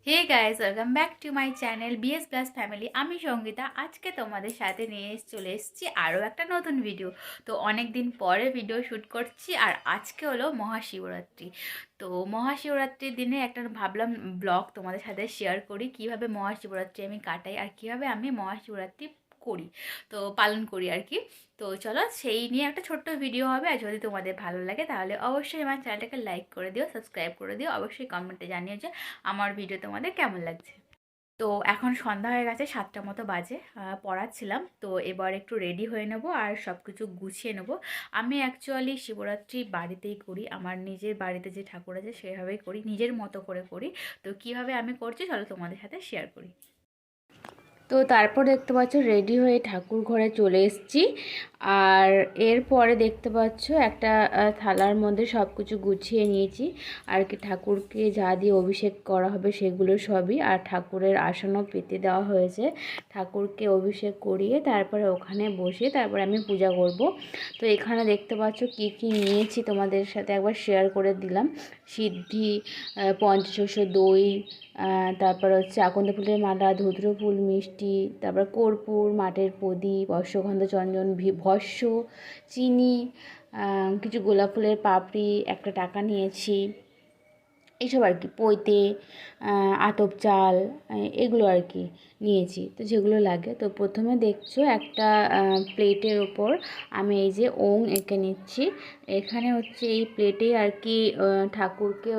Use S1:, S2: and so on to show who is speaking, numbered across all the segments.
S1: Hey guys, welcome back to my channel BS plus family. আমি সঙ্গীতা। আজকে তোমাদের সাথে নিয়ে চলে এসেছি আরও একটা নতুন ভিডিও। তো অনেক দিন পরে ভিডিও শ্যুট করছি, আর আজকে হলো মহাশিবরাত্রি। তো মহাশিবরাত্রির দিনে একটা ভাবলাম ব্লগ তোমাদের সাথে শেয়ার করি, কিভাবে মহাশিবরাত্রি আমি কাটাই আর কিভাবে আমি মহাশিবরাত্রি করি, তো পালন করি আর কি। তো চলো সেই নিয়ে একটা ছোট্ট ভিডিও হবে। আর যদি তোমাদের ভালো লাগে তাহলে অবশ্যই আমার চ্যানেলটাকে লাইক করে দিও, সাবস্ক্রাইব করে দিও, অবশ্যই কমেন্টে জানিও যে আমার ভিডিও তোমাদের কেমন লাগছে। তো এখন সন্ধ্যা হয়ে গেছে, 7টা মতো বাজে। পড়াচ্ছিলাম, তো এবার একটু রেডি হয়ে নেব আর সব কিছু গুছিয়ে নেব। আমি অ্যাকচুয়ালি শিবরাত্রি বাড়িতেই করি, আমার নিজের বাড়িতে যে ঠাকুর আছে সেভাবেই করি, নিজের মতো করে করি। তো কিভাবে আমি করছি চলো তোমাদের সাথে শেয়ার করি। তো তারপর দেখতে পাচ্ছ রেডি হয়ে ঠাকুর ঘরে চলে এসেছি। আর এরপরে দেখতে পাচ্ছ একটা থালার মধ্যে সব কিছু গুছিয়ে নিয়েছি আর কি। ঠাকুরকে যা দিয়ে অভিষেক করা হবে সেগুলো সবই, আর ঠাকুরের আসনও পেতে দেওয়া হয়েছে। ঠাকুরকে অভিষেক করিয়ে তারপরে ওখানে বসে তারপরে আমি পূজা করব। তো এখানে দেখতে পাচ্ছ কি কি নিয়েছি তোমাদের সাথে একবার শেয়ার করে দিলাম। সিদ্ধি, পঞ্চশস্য, দই, তারপর হচ্ছে আকন্দ ফুলের মালা, ধুতরো ফুল, মিষ্টি, তারপর কর্পূর, মাটির প্রদীপ, অশ্বগন্ধা, চন্দন, ভস্য, চিনি, কিছু গোলাপ ফুলের পাপড়ি, একটা টাকা নিয়েছি, এইসব আর কি। পৈতে, আতপ চাল, এগুলো আর কি নিয়েছি, তো যেগুলো লাগে। তো প্রথমে দেখছো একটা প্লেটের ওপর আমি এই যে ওং এঁকে নিচ্ছি। এখানে হচ্ছে এই প্লেটেই আর কি ঠাকুরকে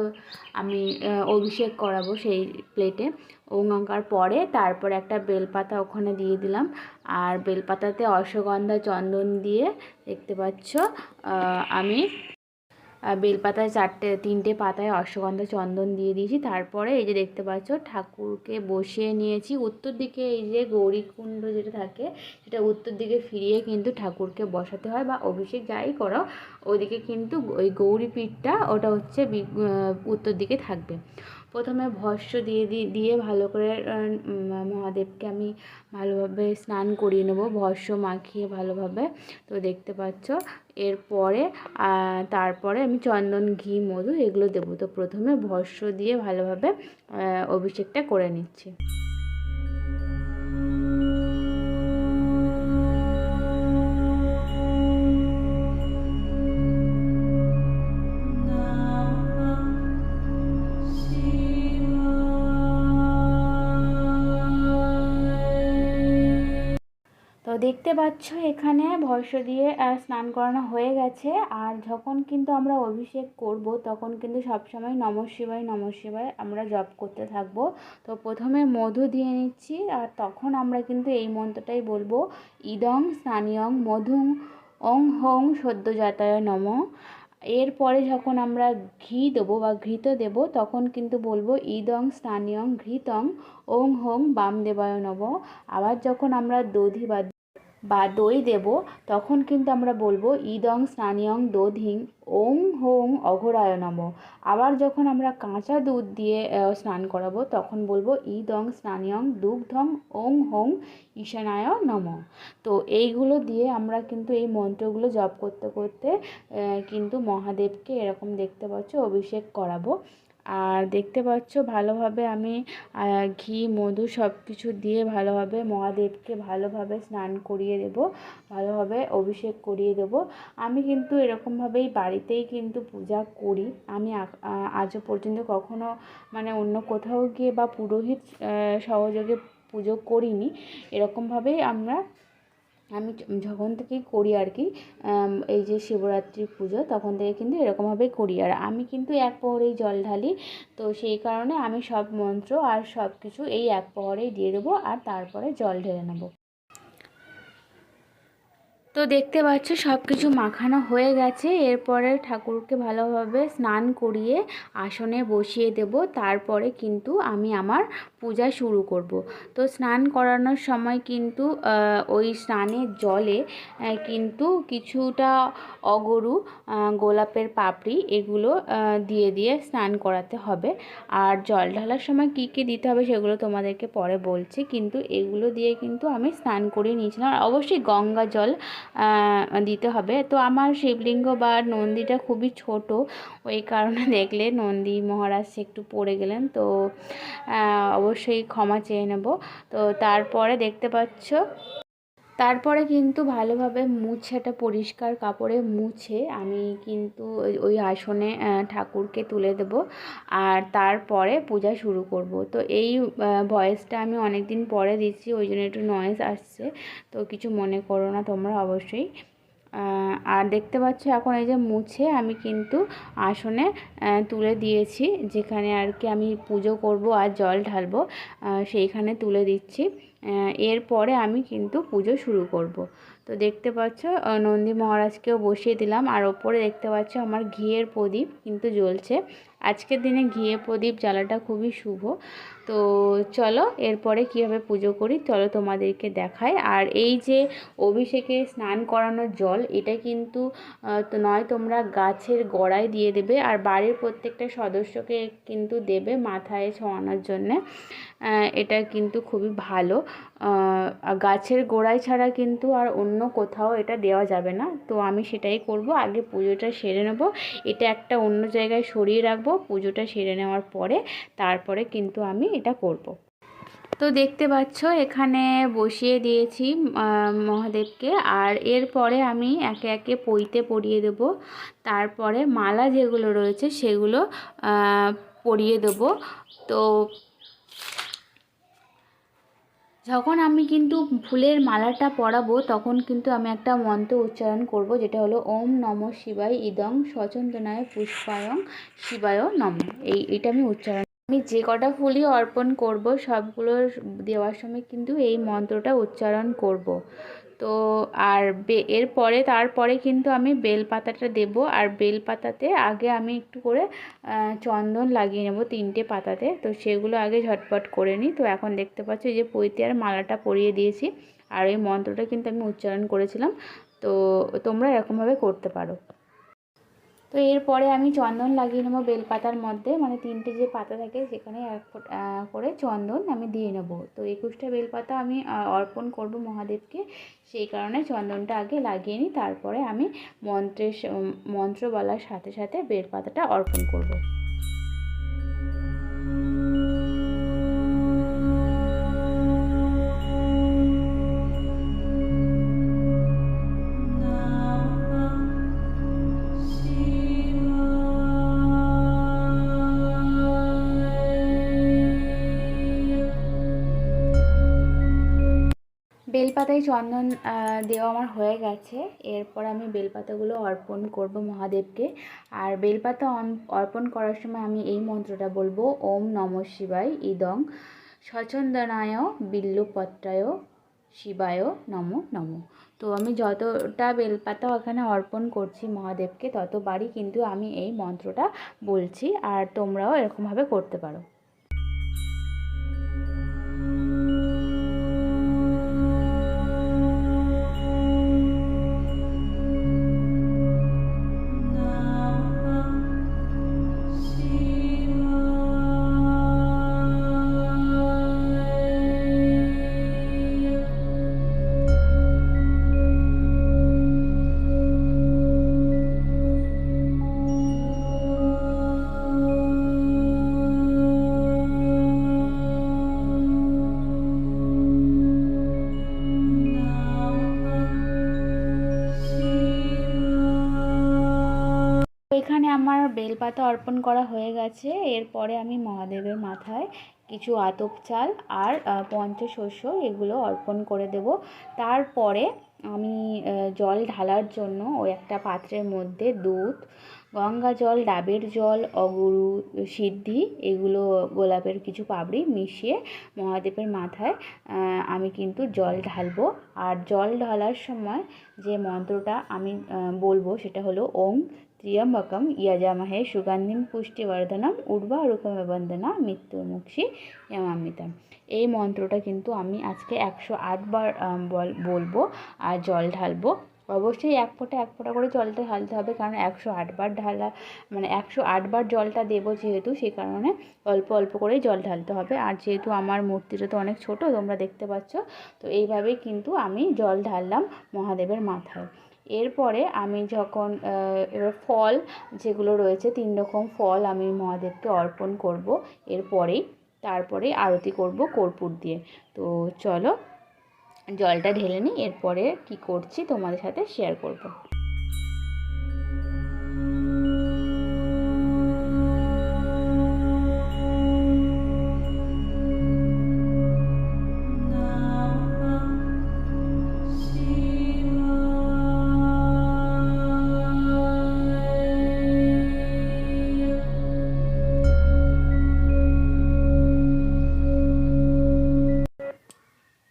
S1: আমি অভিষেক করাবো। সেই প্লেটে ওং আঁকার পরে তারপর একটা বেলপাতা ওখানে দিয়ে দিলাম, আর বেলপাতাতে অশ্বগন্ধা চন্দন দিয়ে দেখতে পাচ্ছ আমি বেলপাতায় 3টে পাতায় অশ্বগন্ধা চন্দন দিয়ে দিয়েছি। তারপরে এই যে দেখতে পাচ্ছ ঠাকুরকে বসিয়ে নিয়েছি উত্তর দিকে। এই যে গৌরীকুণ্ড যেটা থাকে সেটা উত্তর দিকে ফিরিয়ে কিন্তু ঠাকুরকে বসাতে হয়, বা অভিষেক যাই করো ওইদিকে কিন্তু ওই গৌরীপীঠটা ওটা হচ্ছে উত্তর দিকে থাকবে। প্রথমে ভস্য দিয়ে ভালো করে মহাদেবকে আমি ভালোভাবে স্নান করিয়ে নেব, ভস্য মাখিয়ে ভালোভাবে। তো দেখতে পাচ্ছ এরপরে তারপরে আমি চন্দন, ঘি, মধু এগুলো দেবো। তো প্রথমে ভস্য দিয়ে ভালোভাবে অভিষেকটা করে নিচ্ছি। তো দেখতে পাচ্ছ এখানে ভস্য দিয়ে স্নান করানো হয়ে গেছে। আর যখন কিন্তু আমরা অভিষেক করব তখন কিন্তু সবসময় নমঃ শিবায় নমঃ শিবায় আমরা জপ করতে থাকবো। তো প্রথমে মধু দিয়ে নিচ্ছি, আর তখন আমরা কিন্তু এই মন্ত্রটাই বলবো, ইদং স্নানিয়ং মধু ওং হোং সদ্যজাতায় নমঃ। এরপরে যখন আমরা ঘি দেবো বা ঘৃত দেবো তখন কিন্তু বলবো ইদং স্নানিয়ং ঘৃতং ওং হোং বামদেবায় নমঃ। আবার যখন আমরা দই দেব তখন কিন্তু আমরা বলবো ইদং স্নানিয়ং দধিং ওং হোং অঘোরায় নমঃ। আবার যখন আমরা কাঁচা দুধ দিয়ে স্নান করাবো তখন বলবো ইদং স্নানিয়ং দুগ্ধং ওং হোং ঈশানায় নমঃ। তো এইগুলো দিয়ে আমরা কিন্তু এই মন্ত্রগুলো জপ করতে করতে কিন্তু মহাদেবকে এরকম দেখতে পাচ্ছ অভিষেক করাবো। আর দেখতে পাচ্ছ ভালোভাবে আমি ঘি, মধু সব কিছু দিয়ে ভালোভাবে মহাদেবকে ভালোভাবে স্নান করিয়ে দেব, ভালোভাবে অভিষেক করিয়ে দেব। আমি কিন্তু এরকমভাবেই বাড়িতেই কিন্তু পূজা করি। আমি আজও পর্যন্ত কখনো মানে অন্য কোথাও গিয়ে বা পুরোহিত সহযোগে পুজো করিনি। এরকমভাবেই আমি যখন থেকেই করি আর কি, এই যে শিবরাত্রি পুজো তখন থেকে কিন্তু এরকমভাবেই করি। আর আমি কিন্তু এক প্রহরেই জল ঢালি, তো সেই কারণে আমি সব মন্ত্র আর সব কিছু এই এক প্রহরেই দিয়ে দেবো, আর তারপরে জল ঢেলে নেবো। তো দেখতে পাচ্ছ সব কিছু মাখানো হয়ে গেছে। এরপরে ঠাকুরকে ভালোভাবে স্নান করিয়ে আসনে বসিয়ে দেব, তারপরে কিন্তু আমি আমার পূজা শুরু করব। তো স্নান করানোর সময় কিন্তু ওই স্নানের জলে কিন্তু কিছুটা অগরু, গোলাপের পাপড়ি এগুলো দিয়ে স্নান করাতে হবে। আর জল ঢালার সময় কী কী দিতে হবে সেগুলো তোমাদেরকে পরে বলছি, কিন্তু এগুলো দিয়ে কিন্তু আমি স্নান করিয়ে নিয়েছিলাম। আর অবশ্যই গঙ্গা জল দিতে হবে। তো আমার শিবলিঙ্গ বা নন্দীটা খুবই ছোট, ওই কারণে দেখলে নন্দী মহারাজ একটু পড়ে গেলেন, তো অবশ্যই ক্ষমা চেয়ে নেব। তো তারপরে দেখতে পাচ্ছ, তারপরে কিন্তু ভালোভাবে মুছেটা পরিষ্কার কাপড়ে মুছে আমি কিন্তু ওই আসনে ঠাকুরকে তুলে দেব, আর তারপরে পূজা শুরু করব। তো এই ভয়েসটা আমি অনেক দিন পরে দিচ্ছি, ওই জন্য একটু নয়েজ আসছে, তো কিছু মনে করো না তোমরা অবশ্যই। আর দেখতে পাচ্ছ এখন এই যে মুছে আমি কিন্তু আসনে তুলে দিয়েছি, যেখানে আর কি আমি পুজো করব আর জল ঢালবো সেইখানে তুলে দিচ্ছি। এরপরে আমি কিন্তু পুজো শুরু করব। তো দেখতে পাচ্ছ নন্দী মহারাজকেও বসিয়ে দিলাম, আর ওপরে দেখতে পাচ্ছ আমার ঘিয়ের প্রদীপ কিন্তু জ্বলছে। আজকের দিনে ঘিয়ে প্রদীপ জ্বালাটা খুবই শুভ। তো চলো এরপরে কীভাবে পুজো করি চলো তোমাদেরকে দেখাই। আর এই যে অভিষেকে স্নান করানোর জল, এটা কিন্তু নয় তোমরা গাছের গোড়ায় দিয়ে দেবে, আর বাড়ির প্রত্যেকটা সদস্যকে কিন্তু দেবে মাথায় ছোঁয়ানোর জন্যে। এটা কিন্তু খুবই ভালো। গাছের গোড়ায় ছাড়া কিন্তু আর অন্য কোথাও এটা দেওয়া যাবে না। তো আমি সেটাই করব, আগে পুজোটা সেরে নেব, এটা একটা অন্য জায়গায় সরিয়ে রাখবো। পুজোটা সেরে নেওয়ার পরে তারপরে কিন্তু আমি এটা করব। তো দেখতে পাচ্ছ এখানে বসিয়ে দিয়েছি মহাদেবকে, আর এরপরে আমি একে একে পইতে পরিয়ে দেব। তারপরে মালা যেগুলো রয়েছে সেগুলো পরিয়ে দেব। তো যখন আমি কিন্তু ফুলের মালাটা পরাবো তখন কিন্তু আমি একটা মন্ত্র উচ্চারণ করব, যেটা হলো ওম নমঃ শিবায় ইদং সচন্দনায় পুষ্পায়ং শিবায় নম। এইটা আমি উচ্চারণ, আমি যে কটা ফুলই অর্পণ করব সবগুলো দেওয়ার সময় কিন্তু এই মন্ত্রটা উচ্চারণ করব। তো আর এরপরে তারপরে কিন্তু আমি বেলপাতাটা দেব, আর বেলপাতাতে আগে আমি একটু করে চন্দন লাগিয়ে নেব 3টে পাতাতে। তো সেগুলো আগে ঝটপট করে নিই। তো এখন দেখতে পাচ্ছ যে পৈতে আর মালাটা পরিয়ে দিয়েছি, আর এই মন্ত্রটা কিন্তু আমি উচ্চারণ করেছিলাম। তো তোমরা এরকমভাবে করতে পারো। তো এরপরে আমি চন্দন লাগিয়ে নেবো বেলপাতার মধ্যে, মানে 3টে যে পাতা থাকে সেখানে এক করে চন্দন আমি দিয়ে নেব। তো 21টা বেলপাতা আমি অর্পণ করব মহাদেবকে, সেই কারণে চন্দনটা আগে লাগিয়ে নিই, তারপরে আমি মন্ত্র বলার সাথে সাথে বেলপাতাটা অর্পণ করব। বেলপাতায় চন্দন দেওয়া আমার হয়ে গেছে। এরপর আমি বেলপাতাগুলো অর্পণ করব মহাদেবকে। আর বেলপাতা অর্পণ করার সময় আমি এই মন্ত্রটা বলবো, ওম নমঃ শিবায় ইদং সচন্দনায় বিল্লুপত্রায় শিবায় নমো নমো। তো আমি যতটা বেলপাতা ওখানে অর্পণ করছি মহাদেবকে ততবারই কিন্তু আমি এই মন্ত্রটা বলছি, আর তোমরাও এরকমভাবে করতে পারো। এখানে আমার বেলপাতা অর্পণ করা হয়ে গেছে। এরপরে আমি মহাদেবের মাথায় কিছু আতপ চাল আর পঞ্চশস্য এগুলো অর্পণ করে দেব। তারপরে আমি জল ঢালার জন্য ওই একটা পাত্রের মধ্যে দুধ, গঙ্গা জল, ডাবের জল, অগুরু, সিদ্ধি, এগুলো গোলাপের কিছু পাপড়ি মিশিয়ে মহাদেবের মাথায় আমি কিন্তু জল ঢালবো। আর জল ঢালার সময় যে মন্ত্রটা আমি বলবো সেটা হলো ওম त्र्यंबकम यजामहे सुगंधिम पुष्टिवर्धनम उर्वारुकमेव वंदना मृत्युर्मुक्षी यमामृतम। এই মন্ত্রটা কিন্তু আমি আজকে 108 বার বলবো আর জল ঢালবো। অবশ্যই এক ফোঁটা করে জলটা ঢালতে হবে, কারণ 108 বার ঢালা, মানে 108 বার জলটা দেবো যেহেতু, সেই কারণে অল্প অল্প করেই জল ঢালতে হবে। আর যেহেতু আমার মূর্তিটা তো অনেক ছোট, তোমরা দেখতে পাচ্ছ, তো এইভাবেই কিন্তু আমি জল ঢাললাম মহাদেবের মাথায়। এরপরে আমি যখন এবার ফল যেগুলো রয়েছে 3 রকম ফল আমি মহাদেবকে অর্পণ করব। তারপরে আরতি করব কর্পূর দিয়ে। তো চলো জলটা ঢেলে নিই, এরপরে কি করছি তোমাদের সাথে শেয়ার করব।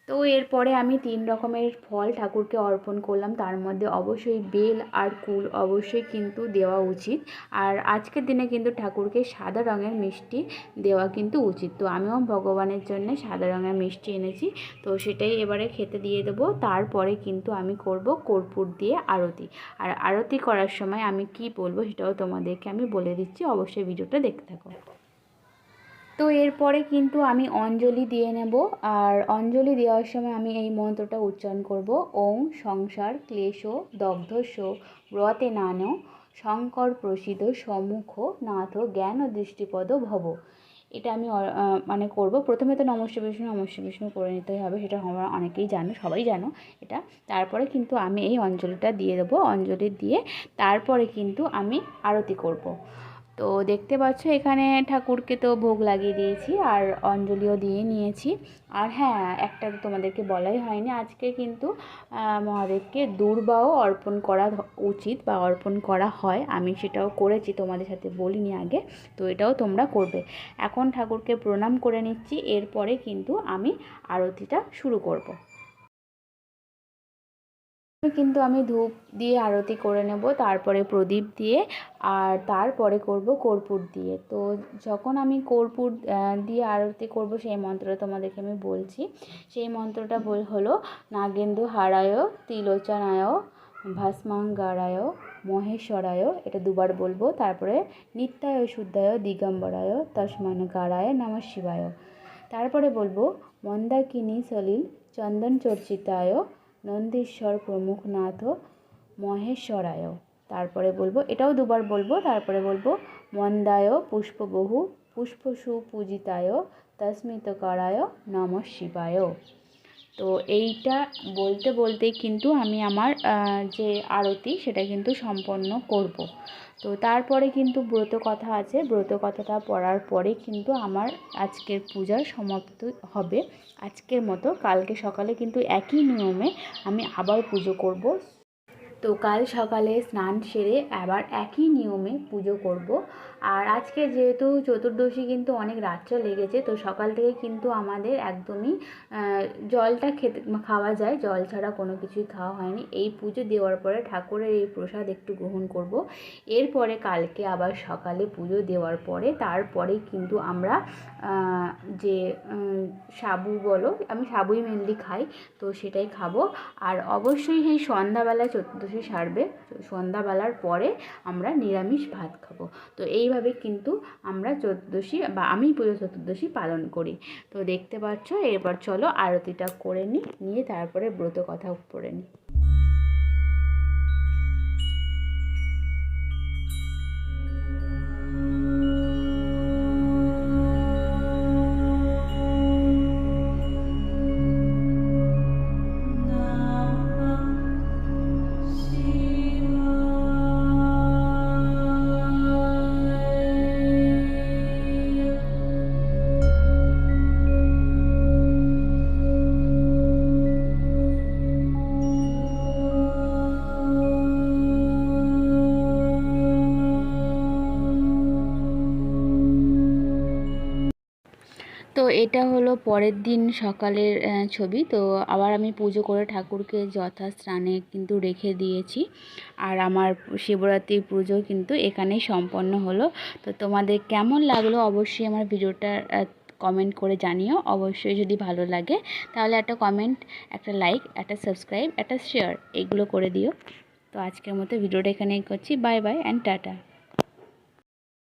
S1: তো এরপরে আমি 3 রকমের ফল ঠাকুরকে অর্পণ করলাম, তার মধ্যে অবশ্যই বেল আর কুল অবশ্যই কিন্তু দেওয়া উচিত। আর আজকের দিনে কিন্তু ঠাকুরকে সাদা রঙের মিষ্টি দেওয়া কিন্তু উচিত। তো আমিও ভগবানের জন্য সাদা রঙের মিষ্টি এনেছি, তো সেটাই এবারে খেতে দিয়ে দেবো। তারপরে কিন্তু আমি করব কর্পূর দিয়ে আরতি। আর আরতি করার সময় আমি কি বলবো সেটাও তোমাদেরকে আমি বলে দিচ্ছি, অবশ্যই ভিডিওটা দেখতে থাকো। তো এরপরে কিন্তু আমি অঞ্জলি দিয়ে নেব। আর অঞ্জলি দেওয়ার সময় আমি এই মন্ত্রটা উচ্চারণ করব, ওং সংসার ক্লেশ দগ্ধস্য ব্রতে নান শঙ্কর প্রসিদ্ধ সম্মুখ নাথ জ্ঞান দৃষ্টিপদ ভব। এটা আমি মানে করব। প্রথমে তো নমস্য বিষ্ণু করে নিতে হবে, সেটা আমরা অনেকেই জানো, সবাই জানো এটা। তারপরে কিন্তু আমি এই অঞ্জলিটা দিয়ে দেবো। অঞ্জলি দিয়ে তারপরে কিন্তু আমি আরতি করব। তো দেখতে পাচ্ছ এখানে ঠাকুরকে তো ভোগ লাগিয়ে দিয়েছি আর অঞ্জলিও দিয়ে নিয়েছি। আর হ্যাঁ, একটা তোমাদেরকে বলাই হয়নি, আজকে কিন্তু মহাদেবকে দূর্বাও অর্পণ করা উচিত বা অর্পণ করা হয়। আমি সেটাও করেছি, তোমাদের সাথে বলিনি আগে, তো এটাও তোমরা করবে। এখন ঠাকুরকে প্রণাম করে নিচ্ছি, এরপরে কিন্তু আমি আরতিটা শুরু করব। কিন্তু আমি ধূপ দিয়ে আরতি করে নেব, তারপরে প্রদীপ দিয়ে, আর তারপরে করব কর্পূর দিয়ে। তো যখন আমি কর্পূর দিয়ে আরতি করব সেই মন্ত্রটা তোমাদেরকে আমি বলছি। সেই মন্ত্রটা হলো নাগেন্দু হারায় ত্রিলোচনায় ভস্মাঙ্গারায় মহেশ্বরায়, এটা দুবার বলবো। তারপরে নিত্যায় শুদ্ধায় দিগম্বরায় তস্মান্গারায় নমঃ শিবায়। তারপরে বলবো মন্দাকিনী সলিল চন্দন চর্চিতায় নন্দীশ্বর প্রমুখনাথ মহেশ্বরায়। তারপরে বলবো, এটাও দুবার বলবো। তারপরে বলবো মন্দায় পুষ্পবহু পুষ্পসু পূজিতায় তস্মিতকরায় নমঃ শিবায়। তো এইটা বলতে বলতেই কিন্তু আমি আমার যে আরতি সেটা কিন্তু সম্পন্ন করব। তো তারপরে কিন্তু ব্রত কথা আছে, ব্রত কথাটা পড়ার পরে কিন্তু আমার আজকের পূজার সমাপ্তি হবে। আজকের মতো কালকে সকালে কিন্তু একই নিয়মে আমি আবার পুজো করব। তো কাল সকালে স্নান সেরে আবার একই নিয়মে পুজো করব। আর আজকে যেহেতু চতুর্দশী কিন্তু অনেক রাত্রে লেগেছে, তো সকাল থেকে কিন্তু আমাদের একদমই জলটা খাওয়া যায়, জল ছাড়া কোনো কিছুই খাওয়া হয়নি। এই পুজো দেওয়ার পরে ঠাকুরের এই প্রসাদ একটু গ্রহণ করব। এরপরে কালকে আবার সকালে পুজো দেওয়ার পরে তারপরে কিন্তু আমরা যে সাবু বলো, আমি সাবুই মেনলি খাই, তো সেটাই খাবো। আর অবশ্যই এই সন্ধ্যাবেলা চতুর্দশী সারবে, সন্ধ্যাবেলার পরে আমরা নিরামিষ ভাত খাবো। তো এইভাবে কিন্তু আমরা চতুর্দশী বা আমি পুজো চতুর্দশী পালন করি। তো দেখতে পাচ্ছ, এরপর চলো আরতিটা করে নিয়ে তারপরে ব্রত কথা পড়ে নিই। তো এটা হলো পরের দিন সকালের ছবি। তো আবার আমি পুজো করে ঠাকুরকে যথাস্থানে কিন্তু রেখে দিয়েছি। আর আমার শিবরাত্রির পুজো কিন্তু এখানেই সম্পন্ন হলো। তো তোমাদের কেমন লাগলো অবশ্যই আমার ভিডিওটা কমেন্ট করে জানিও অবশ্যই। যদি ভালো লাগে তাহলে একটা কমেন্ট, একটা লাইক, একটা সাবস্ক্রাইব, একটা শেয়ার এগুলো করে দিও। তো আজকের মতো ভিডিওটা এখানেই করছি। Bye bye and tata.